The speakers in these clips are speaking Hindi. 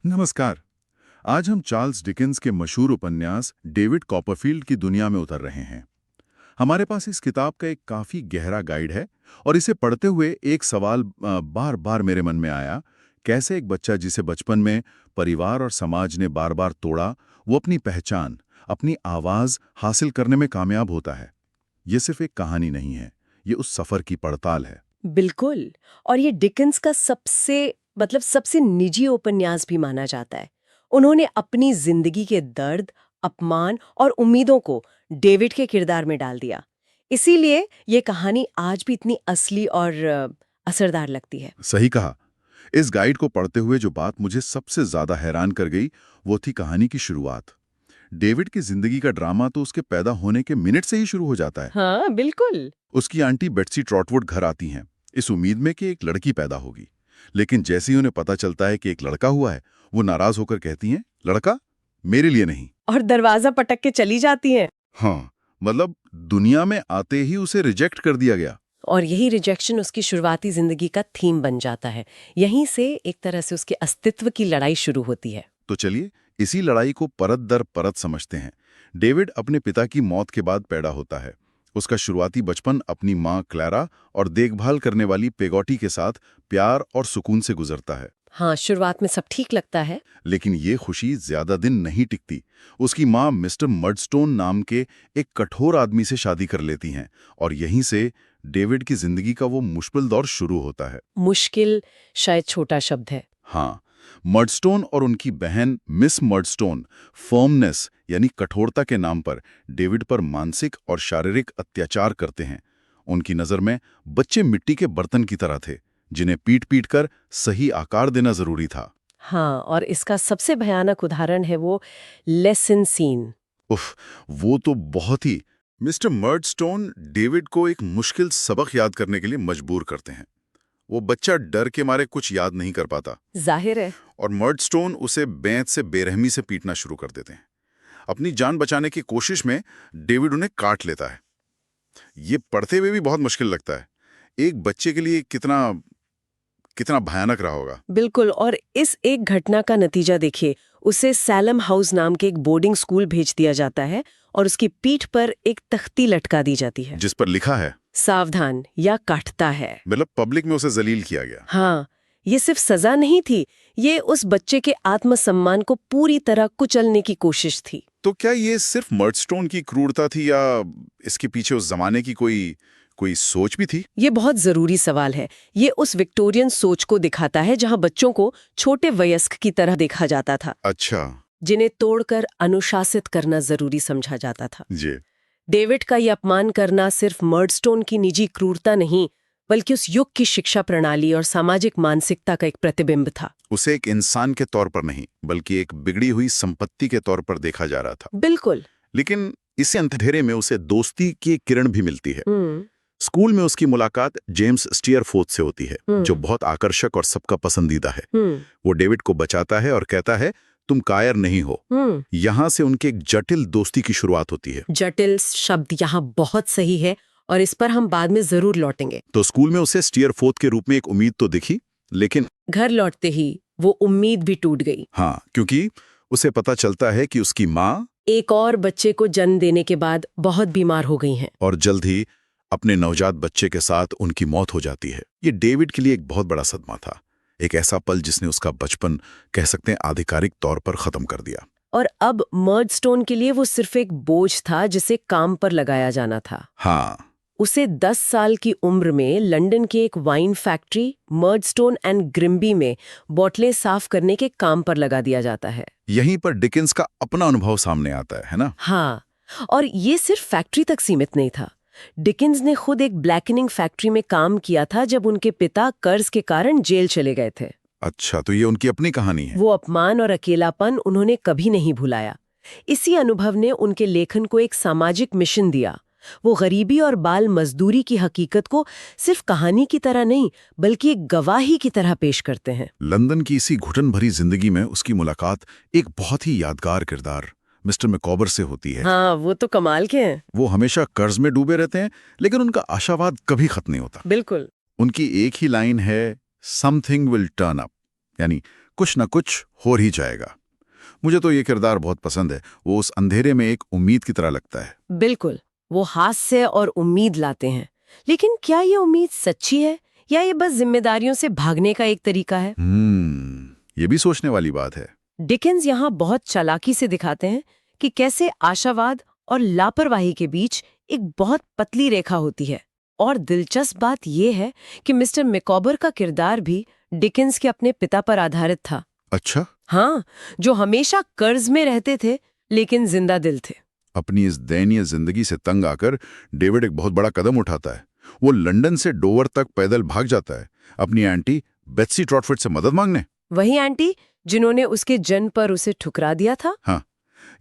नमस्कार। आज हम चार्ल्स डिकेंस के मशहूर उपन्यास डेविड कॉपरफील्ड की दुनिया में उतर रहे हैं। हमारे पास इस किताब का एक काफी गहरा गाइड है और इसे पढ़ते हुए एक सवाल बार बार मेरे मन में आया। कैसे एक बच्चा जिसे बचपन में परिवार और समाज ने बार बार तोड़ा, वो अपनी पहचान, अपनी आवाज हासिल करने में कामयाब होता है। ये सिर्फ एक कहानी नहीं है, ये उस सफर की पड़ताल है। बिल्कुल। और ये डिकेंस का सबसे निजी उपन्यास भी माना जाता है। उन्होंने अपनी जिंदगी के दर्द, अपमान और उम्मीदों को डेविड के किरदार में डाल दिया। इसीलिए ये कहानी आज भी इतनी असली और असरदार लगती है। सही कहा। इस गाइड को पढ़ते हुए जो बात मुझे सबसे ज्यादा हैरान कर गई, वो थी कहानी की शुरुआत। डेविड की जिंदगी का ड्रामा तो उसके पैदा होने के मिनट से ही शुरू हो जाता है। हाँ, बिल्कुल। उसकी आंटी बेट्सी ट्रॉटवुड घर आती हैं, इस उम्मीद में कि एक लड़की पैदा होगी। लेकिन जैसे ही उन्हें पता चलता है कि एक लड़का हुआ है, वो नाराज होकर कहती हैं, लड़का मेरे लिए नहीं। और दरवाजा पटक के चली जाती हैं। हाँ, मतलब दुनिया में आते ही उसे रिजेक्ट कर दिया गया। और यही रिजेक्शन उसकी शुरुआती जिंदगी का थीम बन जाता है। यहीं से एक तरह से उसके अस्तित्व की लड़ाई शुरू होती है। तो चलिए इसी लड़ाई को परत दर परत समझते हैं। डेविड अपने पिता की मौत के बाद पैदा होता है। उसका शुरुआती बचपन अपनी माँ क्लैरा और देखभाल करने वाली पेगोटी के साथ प्यार और सुकून से गुजरता है। हाँ, शुरुआत में सब ठीक लगता है। लेकिन ये खुशी ज्यादा दिन नहीं टिकती। उसकी माँ मिस्टर मर्डस्टोन नाम के एक कठोर आदमी से शादी कर लेती हैं और यहीं से डेविड की जिंदगी का वो मुश्किल दौर शुरू होता है। मुश्किल शायद छोटा शब्द है। हाँ, मर्डस्टोन और उनकी बहन मिस मर्डस्टोन फर्मनेस यानी कठोरता के नाम पर डेविड पर मानसिक और शारीरिक अत्याचार करते हैं। उनकी नजर में बच्चे मिट्टी के बर्तन की तरह थे, जिन्हें पीट-पीट कर सही आकार देना जरूरी था। हाँ, और इसका सबसे भयानक उदाहरण है वो लेसन सीन। उफ, वो तो बहुत ही। मिस्टर मर्डस्टोन डेविड को एक मुश्किल सबक याद करने के लिए मजबूर करते हैं। वो बच्चा डर के मारे कुछ याद नहीं कर पाता जाहिर है। और मर्डस्टोन उसे बेंत से बेरहमी से पीटना शुरू कर देते हैं। अपनी जान बचाने की कोशिश में डेविड उन्हें काट लेता है। ये पढ़ते हुए भी बहुत मुश्किल लगता है। एक बच्चे के लिए कितना कितना भयानक रहा होगा। बिल्कुल। और इस एक घटना का नतीजा देखिए, उसे सैलम हाउस नाम के एक बोर्डिंग स्कूल भेज दिया जाता है और उसकी पीठ पर एक तख्ती लटका दी जाती है जिस पर लिखा है सावधान या काटता है। मतलब पब्लिक में उसे जलील किया गया। हाँ, ये सिर्फ सजा नहीं थी, ये उस बच्चे के आत्मसम्मान को पूरी तरह कुचलने की कोशिश थी। तो क्या ये सिर्फ मर्डस्टोन की क्रूरता थी या इसके पीछे उस जमाने की कोई सोच भी थी? ये बहुत जरूरी सवाल है। ये उस विक्टोरियन सोच को दिखाता है जहां बच्चों को छोटे वयस्क की तरह देखा जाता था। अच्छा जिन्हें तोड़कर अनुशासित करना जरूरी समझा जाता था। जी। डेविड का ये अपमान करना सिर्फ मर्डस्टोन की निजी क्रूरता नहीं, बल्कि उस युग की शिक्षा प्रणाली और सामाजिक मानसिकता का एक प्रतिबिंब था। उसे एक इंसान के तौर पर नहीं, बल्कि एक बिगड़ी हुई संपत्ति के तौर पर देखा जा रहा था। बिल्कुल। लेकिन इसी अंधेरे में उसे दोस्ती की एक किरण भी मिलती है। स्कूल में उसकी मुलाकात जेम्स स्टीयरफोर्थ से होती है, जो बहुत आकर्षक और सबका पसंदीदा है। वो डेविड को बचाता है और कहता है, तुम कायर नहीं हो। यहाँ से उनके एक जटिल दोस्ती की शुरुआत होती है। जटिल शब्द यहाँ बहुत सही है और इस पर हम बाद में जरूर लौटेंगे। तो स्कूल में उसे स्टीयरफोर्थ के रूप में एक उम्मीद तो दिखी, लेकिन घर लौटते ही वो उम्मीद भी टूट गई। हाँ, क्योंकि उसे पता चलता है कि उसकी माँ एक और बच्चे को जन्म देने के बाद बहुत बीमार हो गई हैं। और जल्द ही अपने नवजात बच्चे के साथ उनकी मौत हो जाती है। ये डेविड के लिए एक बहुत बड़ा सदमा था, एक ऐसा पल जिसने उसका बचपन कह सकते हैं आधिकारिक तौर पर खत्म कर दिया। और अब मर्डस्टोन के लिए वो सिर्फ एक बोझ था जिसे काम पर लगाया जाना था। हाँ, उसे 10 साल की उम्र में लंदन के एक वाइन फैक्ट्री मर्डस्टोन एंड ग्रिम्बी में बोतलें साफ करने के काम पर लगा दिया जाता है। यहीं पर डिकेंस का अपना अनुभव सामने आता है ना? हाँ, और ये सिर्फ फैक्ट्री तक सीमित नहीं था। डिकेंस ने खुद एक ब्लैकनिंग फैक्ट्री में काम किया था जब उनके पिता कर्ज के कारण जेल चले गए थे। अच्छा, तो ये उनकी अपनी कहानी है। वो अपमान और अकेलापन उन्होंने कभी नहीं भुलाया। इसी अनुभव ने उनके लेखन को एक सामाजिक मिशन दिया। वो गरीबी और बाल मजदूरी की हकीकत को सिर्फ कहानी की तरह नहीं, बल्कि एक गवाही की तरह पेश करते हैं। लंदन की इसी घुटन भरी जिंदगी में उसकी मुलाकात एक बहुत ही यादगार किरदार मिस्टर मिकॉबर से होती है। हाँ, वो तो कमाल के हैं। वो हमेशा कर्ज में डूबे रहते हैं, लेकिन उनका आशावाद कभी खत्म नहीं होता। बिल्कुल। उनकी एक ही लाइन है, समथिंग विल टर्न अप, यानी कुछ न कुछ हो ही जाएगा। मुझे तो ये किरदार बहुत पसंद है। वो उस अंधेरे में एक उम्मीद की तरह लगता है। बिल्कुल, वो हास्य और उम्मीद लाते हैं। लेकिन क्या ये उम्मीद सच्ची है या ये बस जिम्मेदारियों से भागने का एक तरीका है? ये भी सोचने वाली बात है। डिकेंस यहाँ बहुत चालाकी से दिखाते हैं कि कैसे आशावाद और लापरवाही के बीच एक बहुत पतली रेखा होती है। और दिलचस्प बात यह है कि मिस्टर मिकॉबर का किरदार भी डिकेंस के अपने पिता पर आधारित था। अच्छा, हाँ, जो हमेशा कर्ज में रहते थे लेकिन जिंदा दिल थे। अपनी इस दयनीय जिंदगी से तंग आकर डेविड एक बहुत बड़ा कदम उठाता है। वो लंदन से डोवर तक पैदल भाग जाता है, अपनी आंटी बेत्सी ट्रॉटफोर्ड से मदद मांगने। वही आंटी जिन्होंने उसके जन्म पर उसे ठुकरा दिया था। हाँ,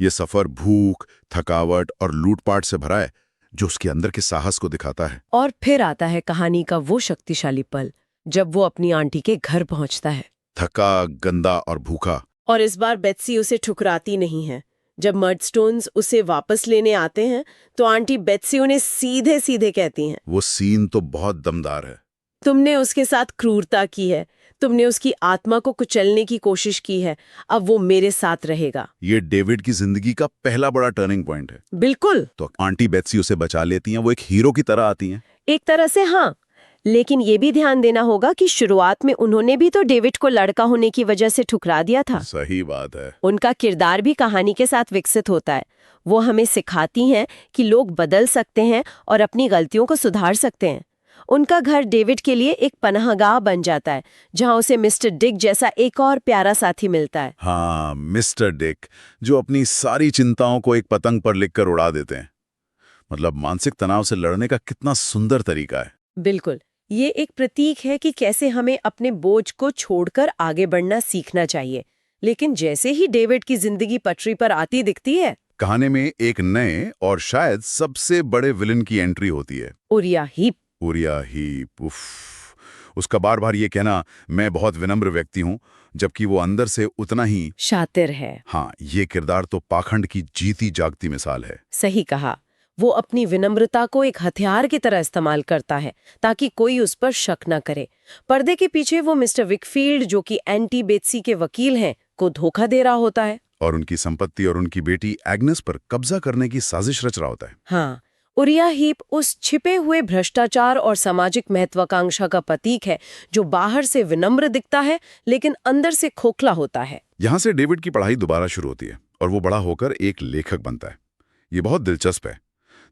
ये सफर भूख, थकावट और लूटपाट से भरा है, जो उसके अंदर के साहस को दिखाता है। और फिर आता है कहानी का वो शक्तिशाली पल जब वो अपनी आंटी के घर पहुंचता है। थका, गंदा और भूखा। और इस बार बेत्सी उसे ठुकराती नहीं है। जब मर्डस्टोन्स उसे वापस लेने आते हैं तो आंटी बेत्सी उन्हें सीधे सीधे कहती हैं, वो सीन तो बहुत दमदार है। तुमने उसके साथ क्रूरता की है, तुमने उसकी आत्मा को कुचलने की कोशिश की है, अब वो मेरे साथ रहेगा। ये डेविड की जिंदगी का पहला बड़ा टर्निंग पॉइंट है। बिल्कुल। तो आंटी बेत्सी उसे बचा लेती हैं, वो एक हीरो की तरह आती हैं। एक तरह से हाँ, लेकिन ये भी ध्यान देना होगा कि शुरुआत में उन्होंने भी तो डेविड को लड़का होने की वजह से ठुकरा दिया था। सही बात है। उनका किरदार भी कहानी के साथ विकसित होता है। वो हमें सिखाती हैं कि लोग बदल सकते हैं और अपनी गलतियों को सुधार सकते हैं। उनका घर डेविड के लिए एक पनाहगाह बन जाता है, जहां उसे मिस्टर डिक जैसा एक और प्यारा साथी मिलता है। हाँ, मिस्टर डिक, जो अपनी सारी चिंताओं को एक पतंग पर लिखकर उड़ा देते हैं। मतलब मानसिक तनाव से लड़ने का कितना सुंदर तरीका है। बिल्कुल, ये एक प्रतीक है कि कैसे हमें अपने बोझ को छोड़कर आगे बढ़ना सीखना चाहिए। लेकिन जैसे ही डेविड की जिंदगी पटरी पर आती दिखती है, कहानी में एक नए और शायद सबसे बड़े विलन की एंट्री होती है, उरिया हीप। Urea heap. उफ, उसका बार बार ये कहना, मैं बहुत विनम्र व्यक्ति हूँ, जबकि वो अंदर से उतना ही शातिर है। हाँ, ये किरदार तो पाखंड की जीती जागती मिसाल है। सही कहा। वो अपनी विनम्रता को एक हथियार की तरह इस्तेमाल करता है ताकि कोई उस पर शक न करे। पर्दे के पीछे वो मिस्टर विकफील्ड, जो कि एंटी बेत्सी के वकील हैं, को धोखा दे रहा होता है और उनकी संपत्ति और उनकी बेटी एग्नेस पर कब्जा करने की साजिश रच रहा होता है। हाँ, उरिया हीप उस छिपे हुए भ्रष्टाचार और सामाजिक महत्वाकांक्षा का प्रतीक है, जो बाहर से विनम्र दिखता है लेकिन अंदर से खोखला होता है। यहाँ से डेविड की पढ़ाई दोबारा शुरू होती है और वो बड़ा होकर एक लेखक बनता है। ये बहुत दिलचस्प है।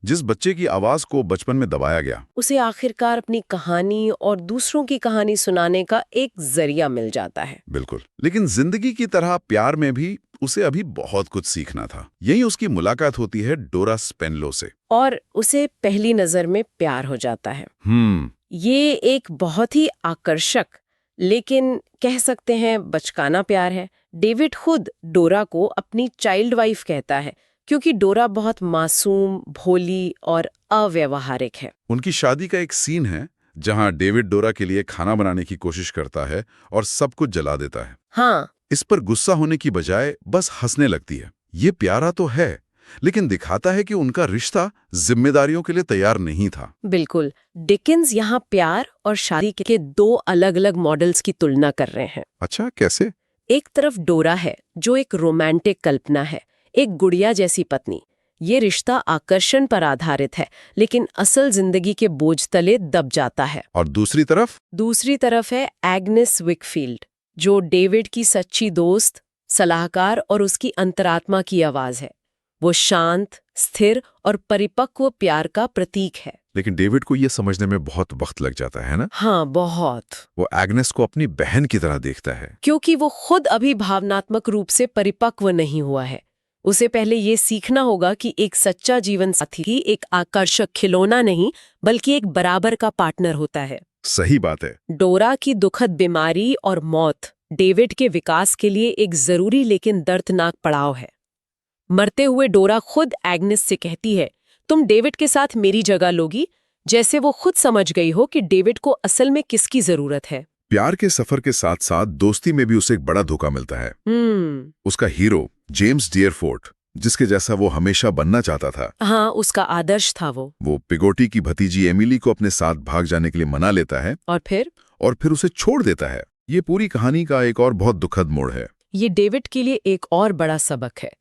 जिस बच्चे की आवाज को बचपन में दबाया गया, उसे आखिरकार अपनी कहानी और दूसरों की कहानी सुनाने का एक जरिया मिल जाता है। बिल्कुल। लेकिन जिंदगी की तरह प्यार में भी उसे अभी बहुत कुछ सीखना था। यही उसकी मुलाकात होती है डोरा स्पेनलो से, और उसे पहली नजर में प्यार हो जाता है। ये एक बहुत ही आकर्षक, लेकिन कह सकते हैं बचकाना प्यार है। डेविड खुद डोरा को अपनी चाइल्ड वाइफ कहता है, क्योंकि डोरा बहुत मासूम, भोली और अव्यवहारिक है। उनकी शादी का एक सीन है जहां डेविड डोरा के लिए खाना बनाने की कोशिश करता है और सब कुछ जला देता है। हाँ, इस पर गुस्सा होने की बजाय बस हंसने लगती है। ये प्यारा तो है, लेकिन दिखाता है कि उनका रिश्ता जिम्मेदारियों के लिए तैयार नहीं था। बिल्कुल। डिकेंस यहाँ प्यार और शादी के दो अलग-अलग मॉडल्स की तुलना कर रहे हैं। अच्छा, कैसे? एक तरफ डोरा है, जो एक रोमांटिक कल्पना है, एक गुड़िया जैसी पत्नी। ये रिश्ता आकर्षण पर आधारित है, लेकिन असल जिंदगी के बोझ तले दब जाता है। और दूसरी तरफ है एग्नेस विकफील्ड, जो डेविड की सच्ची दोस्त, सलाहकार और उसकी अंतरात्मा की आवाज है। वो शांत, स्थिर और परिपक्व प्यार का प्रतीक है। लेकिन डेविड को यह समझने में बहुत वक्त लग जाता है ना? हाँ, बहुत। वो एग्नेस को अपनी बहन की तरह देखता है, क्योंकि वो खुद अभी भावनात्मक रूप से परिपक्व नहीं हुआ है। उसे पहले ये सीखना होगा कि एक सच्चा जीवन साथी ही एक आकर्षक खिलौना नहीं, बल्कि एक बराबर का पार्टनर होता है। सही बात है। डोरा की दुखद बीमारी और मौत डेविड के विकास के लिए एक जरूरी लेकिन दर्दनाक पड़ाव है। मरते हुए डोरा खुद एग्नेस से कहती है, तुम डेविड के साथ मेरी जगह लोगी, जैसे वो खुद समझ गई हो कि डेविड को असल में किसकी जरूरत है। प्यार के सफर के साथ साथ दोस्ती में भी उसे एक बड़ा धोखा मिलता है। उसका हीरो जेम्स डियरफोर्ड, जिसके जैसा वो हमेशा बनना चाहता था। हाँ, उसका आदर्श था वो पिगोटी की भतीजी एमिली को अपने साथ भाग जाने के लिए मना लेता है और फिर उसे छोड़ देता है। ये पूरी कहानी का एक और बहुत दुखद मोड़ है। ये डेविड के लिए एक और बड़ा सबक है।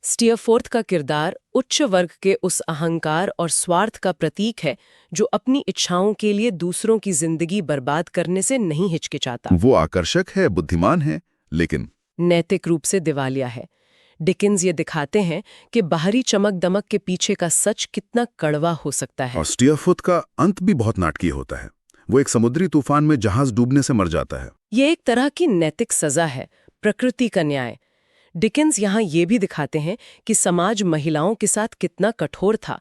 स्टीयरफोर्थ का किरदार उच्च वर्ग के उस अहंकार और स्वार्थ का प्रतीक है जो अपनी इच्छाओं के लिए दूसरों की जिंदगी बर्बाद करने से नहीं हिचकिचाता। वो आकर्षक है, बुद्धिमान है, लेकिन नैतिक रूप से दिवालिया है। डिकिंस ये दिखाते हैं कि बाहरी चमक दमक के पीछे का सच कितना कड़वा हो सकता है। और स्टीयरफोर्थ का अंत भी बहुत नाटकीय होता है। वो एक समुद्री तूफान में जहाज डूबने से मर जाता है। ये एक तरह की नैतिक सजा है, प्रकृति का न्याय। डिकिंस यहाँ ये भी दिखाते हैं कि समाज महिलाओं के साथ कितना कठोर था।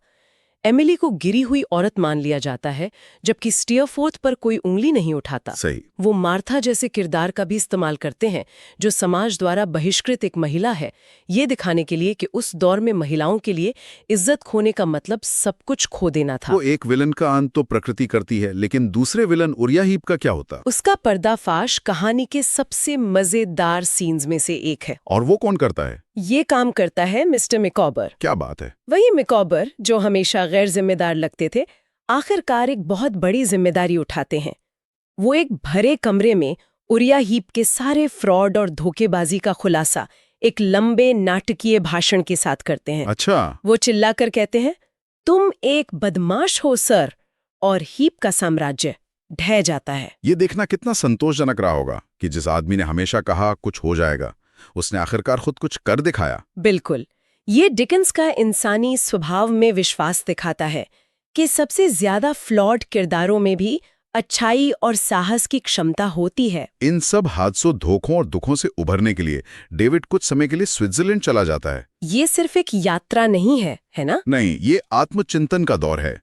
एमिली को गिरी हुई औरत मान लिया जाता है, जबकि स्टीयरफोर्थ पर कोई उंगली नहीं उठाता। सही। वो मार्था जैसे किरदार का भी इस्तेमाल करते हैं, जो समाज द्वारा बहिष्कृत एक महिला है, ये दिखाने के लिए कि उस दौर में महिलाओं के लिए इज्जत खोने का मतलब सब कुछ खो देना था। वो एक विलन का अंत तो प्रकृति करती है, लेकिन दूसरे विलन उरिया हीप का क्या होता? उसका पर्दाफाश कहानी के सबसे मजेदार सीन्स में से एक है। और वो कौन करता है? ये काम करता है मिस्टर मिकॉबर। क्या बात है! वही मिकॉबर जो हमेशा गैर जिम्मेदार लगते थे, आखिरकार एक बहुत बड़ी जिम्मेदारी उठाते हैं। वो एक भरे कमरे में उरिया हीप के सारे फ्रॉड और धोखेबाजी का खुलासा एक लंबे नाटकीय भाषण के साथ करते हैं। अच्छा। वो चिल्लाकर कहते हैं, तुम एक बदमाश हो सर, और हीप का साम्राज्य ढह जाता है। ये देखना कितना संतोषजनक रहा होगा कि जिस आदमी ने हमेशा कहा कुछ हो जाएगा, उसने आखिरकार खुद कुछ कर दिखाया। बिल्कुल। ये डिकिंस का इंसानी स्वभाव में विश्वास दिखाता है कि सबसे ज्यादा फ्लॉड किरदारों में भी अच्छाई और साहस की क्षमता होती है। इन सब हादसों, धोखों और दुखों से उभरने के लिए डेविड कुछ समय के लिए स्विट्जरलैंड चला जाता है। ये सिर्फ एक यात्रा नहीं है ना? नहीं, ये आत्मचिंतन का दौर है।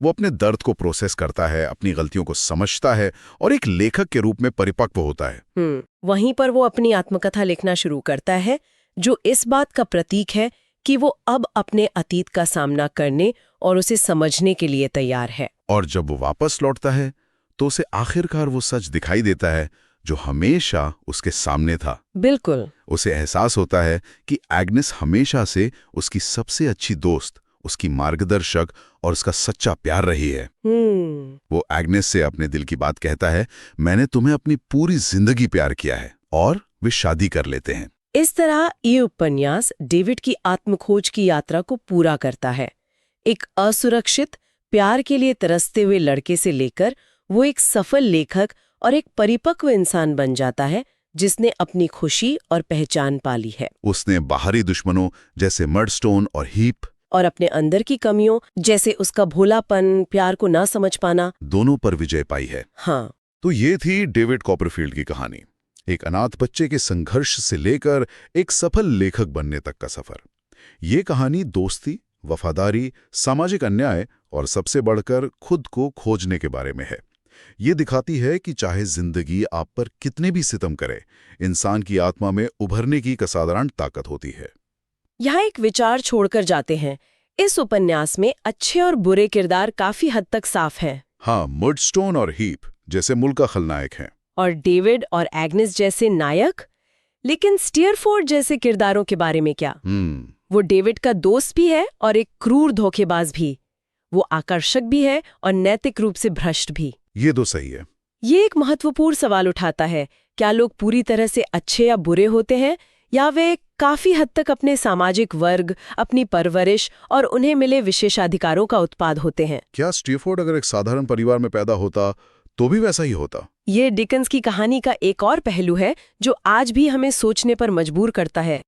वो अपने दर्द को प्रोसेस करता है, अपनी गलतियों को समझता है और एक लेखक के रूप में परिपक्व होता है। वहीं पर वो अपनी आत्मकथा लिखना शुरू करता है, जो इस बात का प्रतीक है कि वो अब अपने अतीत का सामना करने और उसे समझने के लिए तैयार है। और जब वो वापस लौटता है तो उसे आखिरकार वो सच दिखाई देता है जो हमेशा उसके सामने था। बिल्कुल। उसे एहसास होता है कि एग्नेस हमेशा से उसकी सबसे अच्छी दोस्त, उसकी मार्गदर्शक और उसका सच्चा प्यार रही है। वो एग्नेस से अपने दिल की बात कहता है, मैंने तुम्हें अपनी पूरी जिंदगी प्यार किया है, और वे शादी कर लेते हैं। इस तरह ये उपन्यास डेविड की आत्मखोज की यात्रा को पूरा करता है। एक असुरक्षित, प्यार के लिए तरसते हुए लड़के से लेकर वो एक सफल लेखक और एक परिपक्व इंसान बन जाता है, जिसने अपनी खुशी और पहचान पाली है। उसने बाहरी दुश्मनों जैसे मर्डस्टोन और हीप और अपने अंदर की कमियों जैसे उसका भोलापन, प्यार को ना समझ पाना, दोनों पर विजय पाई है। हाँ। तो ये थी डेविड कॉपरफील्ड की कहानी। एक अनाथ बच्चे के संघर्ष से लेकर एक सफल लेखक बनने तक का सफर। ये कहानी दोस्ती, वफादारी, सामाजिक अन्याय और सबसे बढ़कर खुद को खोजने के बारे में है। ये दिखाती है कि चाहे जिंदगी आप पर कितने भी सितम करे, इंसान की आत्मा में उभरने की एक असाधारण ताकत होती है। यहाँ एक विचार छोड़कर जाते हैं। इस उपन्यास में अच्छे और बुरे किरदार काफी हद तक साफ हैं। हाँ, मर्डस्टोन और हीप जैसे मुल्क का खलनायक हैं, और डेविड और एग्नेस जैसे नायक। लेकिन स्टीयरफोर्ड जैसे किरदारों के बारे में क्या? वो डेविड का दोस्त भी है और एक क्रूर धोखेबाज भी। वो आकर्षक भी है और नैतिक रूप से भ्रष्ट भी। ये तो सही है। ये एक महत्वपूर्ण सवाल उठाता है, क्या लोग पूरी तरह से अच्छे या बुरे होते हैं, या वे काफी हद तक अपने सामाजिक वर्ग, अपनी परवरिश और उन्हें मिले विशेषाधिकारों का उत्पाद होते हैं? क्या स्टीयरफोर्ड अगर एक साधारण परिवार में पैदा होता तो भी वैसा ही होता? ये डिकन्स की कहानी का एक और पहलू है जो आज भी हमें सोचने पर मजबूर करता है।